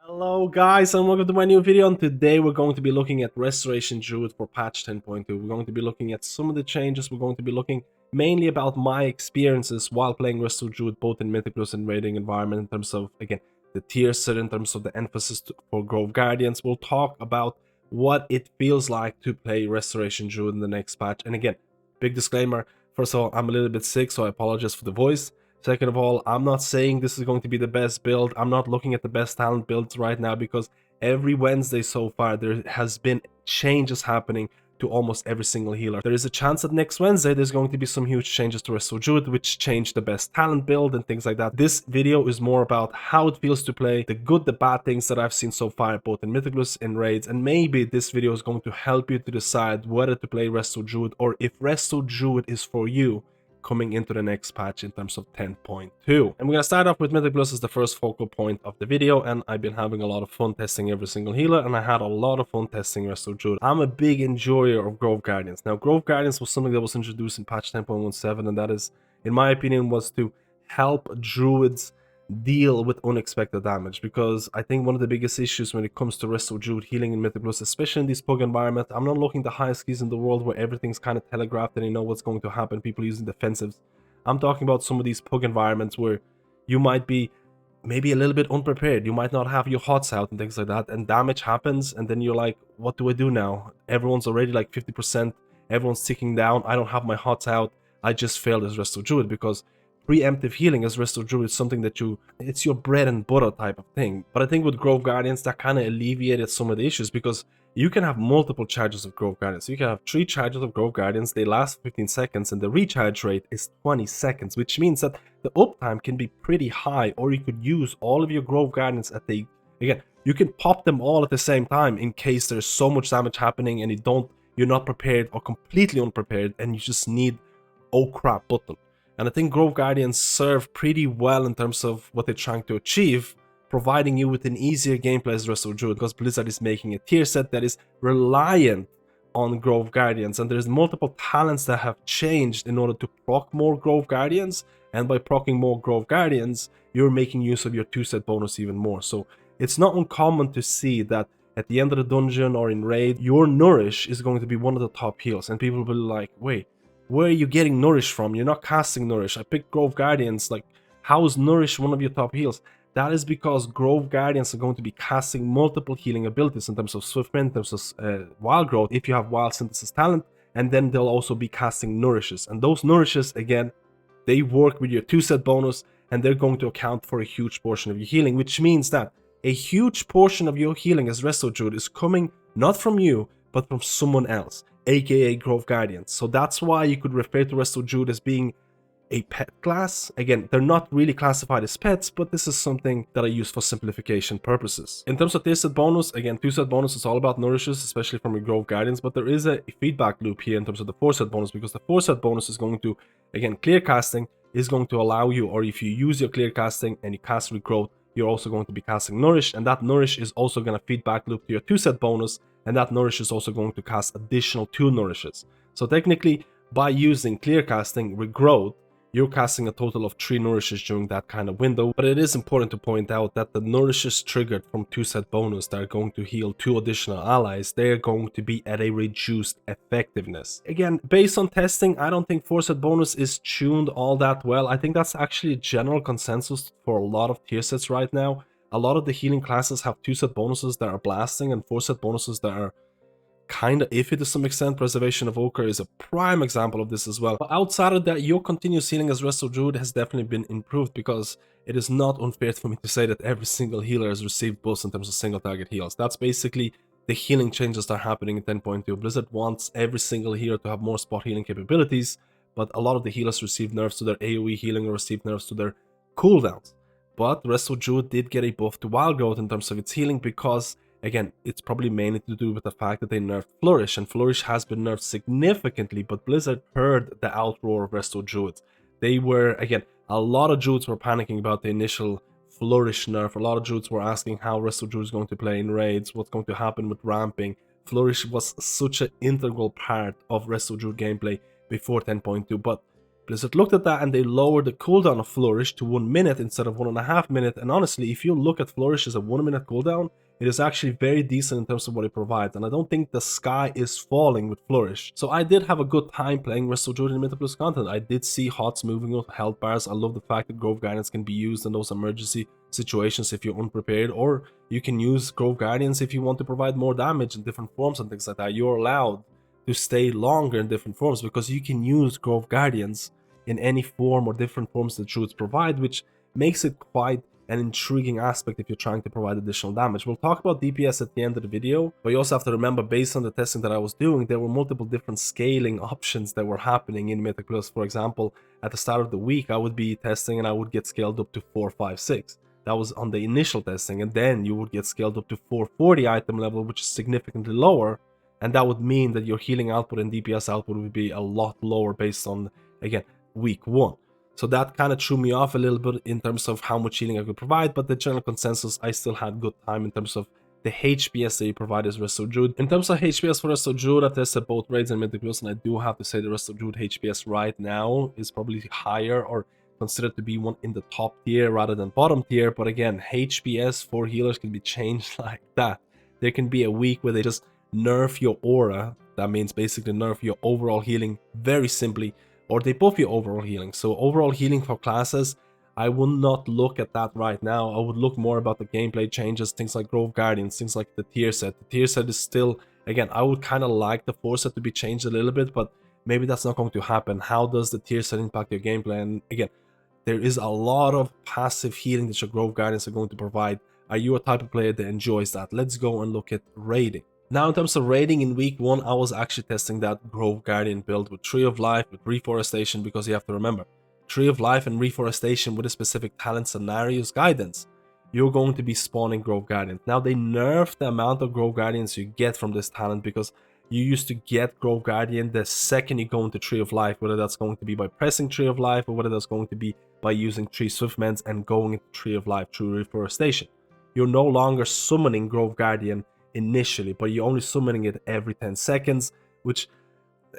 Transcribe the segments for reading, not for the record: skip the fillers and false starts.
Hello guys and welcome to my new video, and today we're going to be looking at Restoration Druid for patch 10.2. We're going to be looking at some of the changes. We're going to be looking mainly about my experiences while playing Resto Druid both in Mythic and raiding environment in terms of, again, the tier set, in terms of the emphasis for Grove Guardians. We'll talk about what it feels like to play Restoration Druid in the next patch. And again, big disclaimer, first of all, I'm a little bit sick, so I apologize for the voice. Second of all, I'm not saying this is going to be the best build. I'm not looking at the best talent builds right now because every Wednesday so far there has been changes happening to almost every single healer. There is a chance that next Wednesday there's going to be some huge changes to Resto Druid, which change the best talent build and things like that. This video is more about how it feels to play, the good, the bad things that I've seen so far, both in Mythic and raids, and maybe this video is going to help you to decide whether to play Resto Druid or if Resto Druid is for you coming into the next patch in terms of 10.2. And we're gonna start off with Mythic Plus as the first focal point of the video, and I've been having a lot of fun testing every single healer, and I had a lot of fun testing Resto Druid. I'm a big enjoyer of Grove Guardians. Now, Grove Guardians was something that was introduced in patch 10.17, and that is, in my opinion, was to help Druids deal with unexpected damage, because I think one of the biggest issues when it comes to Resto Druid healing in Mythic Plus, especially in this pug environment, I'm not looking the highest keys in the world where everything's kind of telegraphed and you know what's going to happen, people using defensives. I'm talking about some of these pug environments where you might be maybe a little bit unprepared, you might not have your hots out and things like that, and damage happens, and then you're like, what do I do now? Everyone's already like 50%, everyone's ticking down, I don't have my hots out, I just failed as Resto Druid, because preemptive healing as Resto Druid is something that it's your bread and butter type of thing. But I think with Grove Guardians that kind of alleviated some of the issues, because you can have multiple charges of Grove Guardians. You can have 3 charges of Grove Guardians, they last 15 seconds, and the recharge rate is 20 seconds, which means that the uptime can be pretty high, or you could use all of your Grove Guardians at the, again, you can pop them all at the same time in case there's so much damage happening and you're not prepared or completely unprepared and you just need oh crap button. And I think Grove Guardians serve pretty well in terms of what they're trying to achieve, providing you with an easier gameplay as Resto Druid, because Blizzard is making a tier set that is reliant on Grove Guardians, and there's multiple talents that have changed in order to proc more Grove Guardians, and by proccing more Grove Guardians, you're making use of your 2-set bonus even more. So it's not uncommon to see that at the end of the dungeon or in raid, your Nourish is going to be one of the top heals, and people will be like, wait, where are you getting Nourish from? You're not casting Nourish. I picked Grove Guardians. Like, how is Nourish one of your top heals? That is because Grove Guardians are going to be casting multiple healing abilities in terms of Swiftment, in terms of Wild Growth, if you have Wild Synthesis talent, and then they'll also be casting Nourishes. And those Nourishes, again, they work with your 2-set bonus, and they're going to account for a huge portion of your healing, which means that a huge portion of your healing as Resto Druid is coming not from you, but from someone else, aka Grove Guardians. So that's why you could refer to Resto Druid as being a pet class. Again, they're not really classified as pets, but this is something that I use for simplification purposes. In terms of tier set bonus, again, 2-set bonus is all about Nourishes, especially from your Grove Guardians, but there is a feedback loop here in terms of the 4-set bonus, because the 4-set bonus is going to, again, clear casting is going to allow you, or if you use your clear casting and you cast Regrowth, you're also going to be casting Nourish, and that Nourish is also going to feedback loop to your 2-set bonus, and that Nourish is also going to cast additional 2 Nourishes. So technically, by using clear casting, Regrowth, you're casting a total of 3 Nourishes during that kind of window. But it is important to point out that the Nourishes triggered from 2-set bonus that are going to heal 2 additional allies, they're going to be at a reduced effectiveness. Again, based on testing, I don't think 4-set bonus is tuned all that well. I think that's actually a general consensus for a lot of tier sets right now. A lot of the healing classes have 2-set bonuses that are blasting and 4-set bonuses that are kind of iffy to some extent. Preservation of Ochre is a prime example of this as well. But outside of that, your continuous healing as Resto Druid has definitely been improved, because it is not unfair for me to say that every single healer has received boosts in terms of single target heals. That's basically the healing changes that are happening in 10.2. Blizzard wants every single healer to have more spot healing capabilities, but a lot of the healers receive nerfs to their AoE healing or receive nerfs to their cooldowns. But Resto Druid did get a buff to Wild Growth in terms of its healing, because again, it's probably mainly to do with the fact that they nerfed Flourish, and Flourish has been nerfed significantly, but Blizzard heard the outroar of Resto Druid. They were, again, a lot of Druids were panicking about the initial Flourish nerf. A lot of Druids were asking how Resto Druid is going to play in raids, what's going to happen with ramping. Flourish was such an integral part of Resto Druid gameplay before 10.2, but Blizzard looked at that and they lowered the cooldown of Flourish to 1 minute instead of 1.5 minutes. And honestly, if you look at Flourish as a 1 minute cooldown, it is actually very decent in terms of what it provides, and I don't think the sky is falling with Flourish. So I did have a good time playing Resto Druid in Mythic Plus content. I did see HOTS moving with health bars. I love the fact that Grove Guardians can be used in those emergency situations if you're unprepared, or you can use Grove Guardians if you want to provide more damage in different forms and things like that. You're allowed to stay longer in different forms because you can use Grove Guardians in any form or different forms that Druids provide, which makes it quite an intriguing aspect if you're trying to provide additional damage. We'll talk about DPS at the end of the video, but you also have to remember, based on the testing that I was doing, there were multiple different scaling options that were happening in Mythic Plus. For example, at the start of the week, I would be testing and I would get scaled up to 4, 5, 6. That was on the initial testing, and then you would get scaled up to 440 item level, which is significantly lower, and that would mean that your healing output and DPS output would be a lot lower based on, again, week 1. So that kind of threw me off a little bit in terms of how much healing I could provide, but the general consensus, I still had good time in terms of the HPS that you provide as Resto Druid. In terms of HPS for Resto Druid, I've tested both raids and Mythic Plus, and I do have to say the Resto Druid HPS right now is probably higher or considered to be one in the top tier rather than bottom tier. But again, HPS for healers can be changed like that. There can be a week where they just nerf your aura. That means basically nerf your overall healing very simply, or they buff your overall healing. So overall healing for classes, I will not look at that right now. I would look more about the gameplay changes, things like Grove Guardians, things like the tier set. The tier set is still, again, I would kind of like the force set to be changed a little bit, but maybe that's not going to happen. How does the tier set impact your gameplay? And again, there is a lot of passive healing that your Grove Guardians are going to provide. Are you a type of player that enjoys that? Let's go and look at raiding. Now, in terms of raiding in week 1, I was actually testing that Grove Guardian build with Tree of Life, with Reforestation, because you have to remember, Tree of Life and Reforestation with a specific talent scenarios guidance, you're going to be spawning Grove Guardians. Now, they nerfed the amount of Grove Guardians you get from this talent because you used to get Grove Guardian the second you go into Tree of Life, whether that's going to be by pressing Tree of Life or whether that's going to be by using Tree Swiftments and going into Tree of Life through Reforestation. You're no longer summoning Grove Guardian initially, but you're only summoning it every 10 seconds, which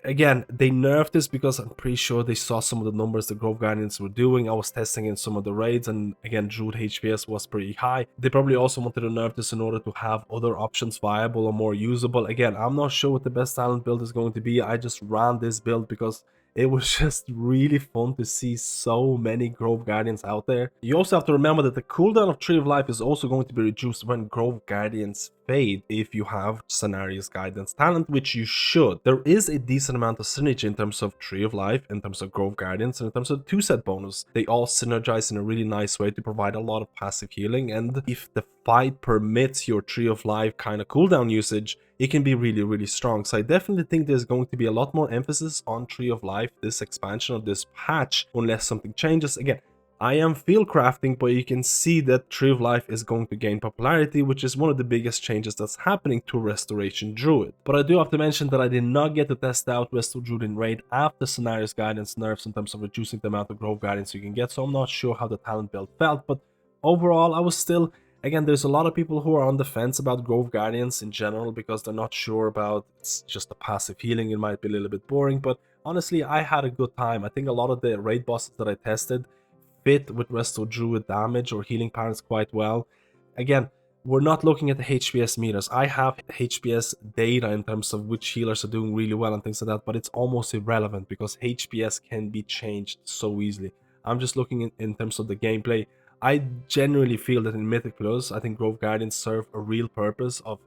again, they nerfed this because I'm pretty sure they saw some of the numbers the Grove Guardians were doing. I was testing in some of the raids, and again, Druid HPS was pretty high. They probably also wanted to nerf this in order to have other options viable or more usable. Again, I'm not sure what the best talent build is going to be. I just ran this build because it was just really fun to see so many Grove Guardians out there. You also have to remember that the cooldown of Tree of Life is also going to be reduced when Grove Guardians fade if you have Scenarios Guidance talent, which you should. There is a decent amount of synergy in terms of Tree of Life, in terms of Grove Guardians, and in terms of 2-set bonus. They all synergize in a really nice way to provide a lot of passive healing, and if the fight permits your Tree of Life kind of cooldown usage, it can be really, really strong. So I definitely think there's going to be a lot more emphasis on Tree of Life this expansion of this patch, unless something changes. Again, I am field crafting, but you can see that Tree of Life is going to gain popularity, which is one of the biggest changes that's happening to Restoration Druid. But I do have to mention that I did not get to test out Resto Druid in raid after Scenarios Guidance nerfs in terms of reducing the amount of Grove Guidance you can get, so I'm not sure how the talent build felt, but overall I was still... Again, there's a lot of people who are on the fence about Grove Guardians in general because they're not sure about it's just the passive healing. It might be a little bit boring, but honestly, I had a good time. I think a lot of the raid bosses that I tested fit with Resto Druid damage or healing patterns quite well. Again, we're not looking at the HPS meters. I have HPS data in terms of which healers are doing really well and things like that, but it's almost irrelevant because HPS can be changed so easily. I'm just looking in terms of the gameplay. I genuinely feel that in Mythic Plus, I think Grove Guardians serve a real purpose of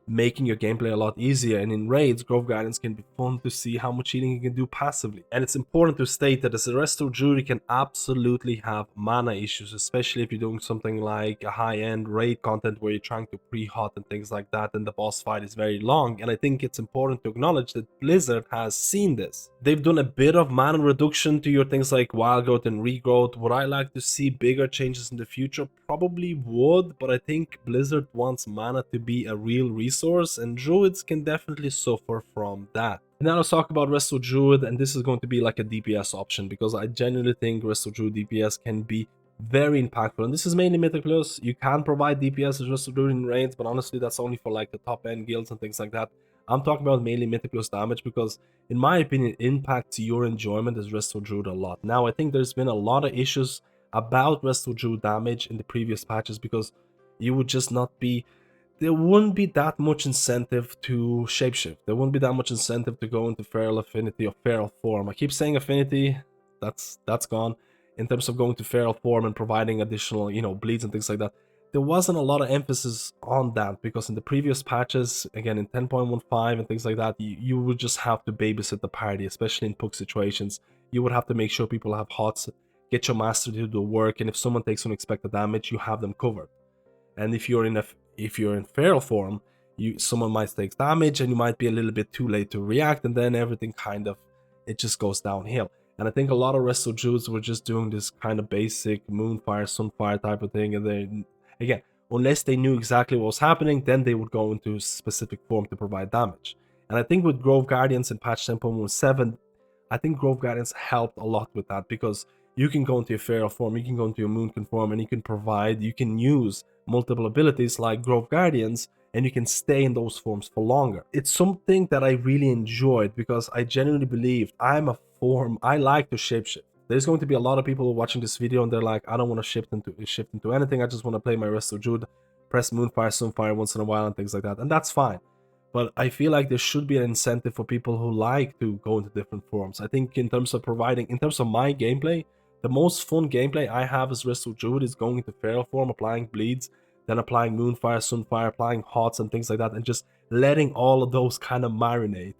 making your gameplay a lot easier, and in raids, Grove Guardians can be fun to see how much healing you can do passively. And it's important to state that as a Resto Druid, you can absolutely have mana issues, especially if you're doing something like a high-end raid content where you're trying to pre-hot and things like that, and the boss fight is very long. And I think it's important to acknowledge that Blizzard has seen this. They've done a bit of mana reduction to your things like wild growth and regrowth. Would I like to see bigger changes in the future? Probably would, but I think Blizzard wants mana to be a real resource, and Druids can definitely suffer from that. And now let's talk about Resto Druid, and this is going to be like a DPS option, because I genuinely think Resto Druid DPS can be very impactful, and this is mainly Mythic Plus. You can provide DPS as Resto Druid in raids, but honestly that's only for like the top end guilds and things like that. I'm talking about mainly Mythic plus damage because, in my opinion, it impacts your enjoyment as Resto Druid a lot. Now, I think there's been a lot of issues about Resto Druid damage in the previous patches because you would just not be... There wouldn't be that much incentive to shapeshift. There wouldn't be that much incentive to go into Feral Affinity or Feral Form. I keep saying Affinity, that's gone. In terms of going to Feral Form and providing additional, bleeds and things like that, there wasn't a lot of emphasis on that because in the previous patches, again in 10.15 and things like that, you would just have to babysit the party, especially in puck situations. You would have to make sure people have HOTS, get your master to do the work, and if someone takes unexpected damage, you have them covered. And if you're in Feral Form, someone might take damage and you might be a little bit too late to react, and then everything it just goes downhill. And I think a lot of Resto Druids were just doing this kind of basic Moonfire, Sunfire type of thing, and then again, unless they knew exactly what was happening, then they would go into specific form to provide damage. And I think with Grove Guardians in patch 10.17, I think Grove Guardians helped a lot with that because you can go into a Feral Form, you can go into a Moonkin form, and you can use multiple abilities like Grove Guardians, and you can stay in those forms for longer. It's something that I really enjoyed because I genuinely believe I like to shapeshift. There's going to be a lot of people watching this video and they're like, I don't want to shift into anything, I just want to play my Resto Druid, press Moonfire, Sunfire once in a while and things like that, and that's fine. But I feel like there should be an incentive for people who like to go into different forms. I think in terms of my gameplay, the most fun gameplay I have as Resto Druid is going into Feral Form, applying bleeds, then applying Moonfire, Sunfire, applying HOTS and things like that, and just letting all of those kind of marinate.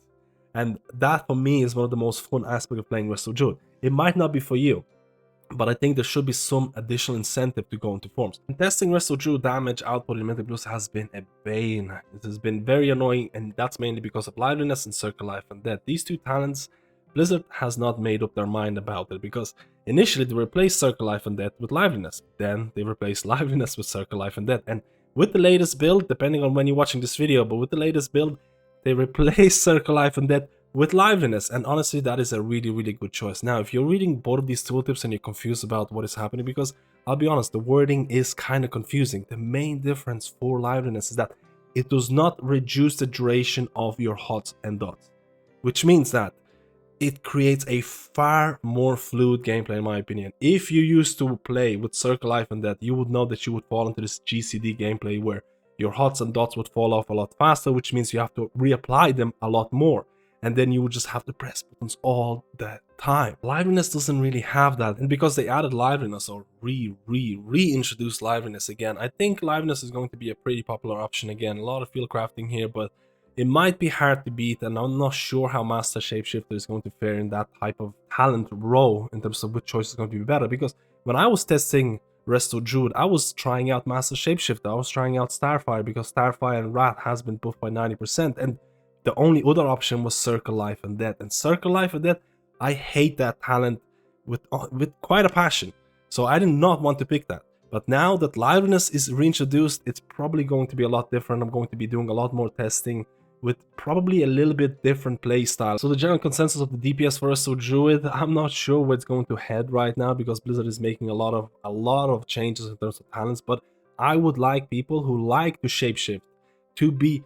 And that for me is one of the most fun aspects of playing Resto Druid. It might not be for you, but I think there should be some additional incentive to go into forms. And testing Resto Druid damage output in Mythic Plus has been a bane. It has been very annoying, and that's mainly because of Liveliness and Circle Life and Death. These two talents, Blizzard has not made up their mind about it, because initially they replaced Circle Life and Death with Liveliness, then they replaced Liveliness with Circle Life and Death, and with the latest build, depending on when you're watching this video, but with the latest build, they replaced Circle Life and Death with Liveliness, and honestly that is a really good choice. Now, if you're reading both of these tooltips and you're confused about what is happening, because I'll be honest, the wording is kind of confusing, the main difference for Liveliness is that it does not reduce the duration of your HOTS and dots, which means that it creates a far more fluid gameplay, in my opinion. If you used to play with Circle Life and Death, you would know that you would fall into this GCD gameplay where your HOTS and dots would fall off a lot faster, which means you have to reapply them a lot more, and then you would just have to press buttons all the time. Liveliness doesn't really have that, and because they added Liveliness, or reintroduced Liveliness again, I think Liveliness is going to be a pretty popular option again. A lot of field crafting here, but it might be hard to beat, and I'm not sure how Master Shapeshifter is going to fare in that type of talent row in terms of which choice is going to be better, because when I was testing Resto Druid, I was trying out Master Shapeshifter, I was trying out Starfire, because Starfire and Rat has been buffed by 90%, and the only other option was Circle Life and Death. And Circle Life and Death, I hate that talent with quite a passion, so I did not want to pick that. But now that Liveliness is reintroduced, it's probably going to be a lot different. I'm going to be doing a lot more testing with probably a little bit different playstyle. So the general consensus of the DPS for Resto Druid, I'm not sure where it's going to head right now, because Blizzard is making a lot of changes in terms of talents, but I would like people who like to shapeshift to be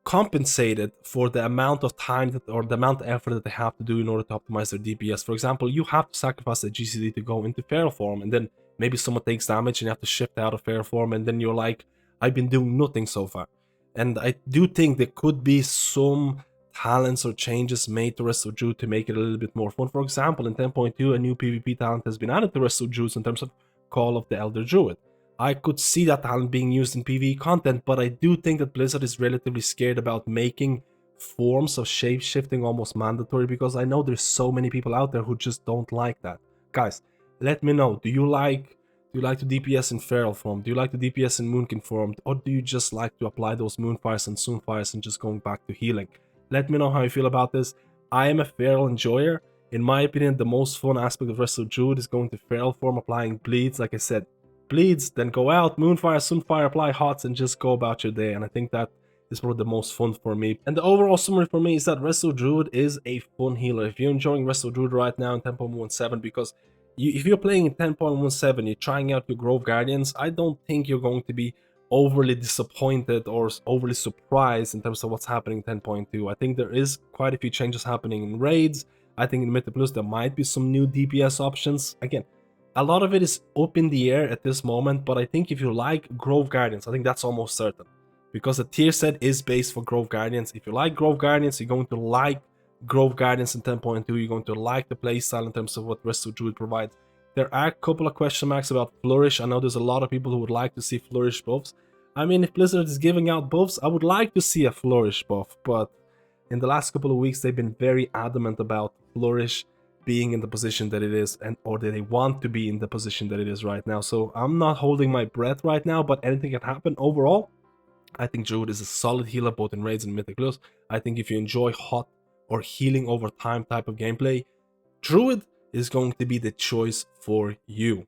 compensated for the amount of time or the amount of effort that they have to do in order to optimize their DPS. For example, you have to sacrifice a GCD to go into Feral Form, and then maybe someone takes damage and you have to shift out of Feral Form, and then you're like, I've been doing nothing so far. And I do think there could be some talents or changes made to Resto Druid to make it a little bit more fun. For example, in 10.2, a new PvP talent has been added to Resto Druid in terms of Call of the Elder Druid. I could see that talent being used in PvE content, but I do think that Blizzard is relatively scared about making forms of shape-shifting almost mandatory, because I know there's so many people out there who just don't like that. Guys, let me know, do you like to DPS in Feral Form? Do you like to DPS in Moonkin Form? Or do you just like to apply those Moonfires and Sunfires and just going back to healing? Let me know how you feel about this. I am a Feral enjoyer. In my opinion, the most fun aspect of Resto Druid is going to Feral Form, applying bleeds. Like I said, bleeds, then go out, Moonfire, Sunfire, apply HOTS, and just go about your day. And I think that is probably the most fun for me. And the overall summary for me is that Resto Druid is a fun healer. If you're enjoying Resto Druid right now in 10.17, because if you're playing in 10.17, you're trying out your Grove Guardians, I don't think you're going to be overly disappointed or overly surprised in terms of what's happening in 10.2. I think there is quite a few changes happening in raids. I think in Mythic Plus there might be some new DPS options. Again, a lot of it is up in the air at this moment, but I think if you like Grove Guardians, I think that's almost certain. Because the tier set is based for Grove Guardians. If you like Grove Guardians, you're going to like Grove Guardians in 10.2. You're going to like the playstyle in terms of what Resto Druid provides. There are a couple of question marks about Flourish. I know there's a lot of people who would like to see Flourish buffs. I mean, if Blizzard is giving out buffs, I would like to see a Flourish buff, but in the last couple of weeks, they've been very adamant about Flourish being in the position that it is, or that they want to be in the position that it is right now. So I'm not holding my breath right now, but anything can happen. Overall, I think Druid is a solid healer both in raids and Mythic Plus. I think if you enjoy hot or healing over time type of gameplay, Druid is going to be the choice for you.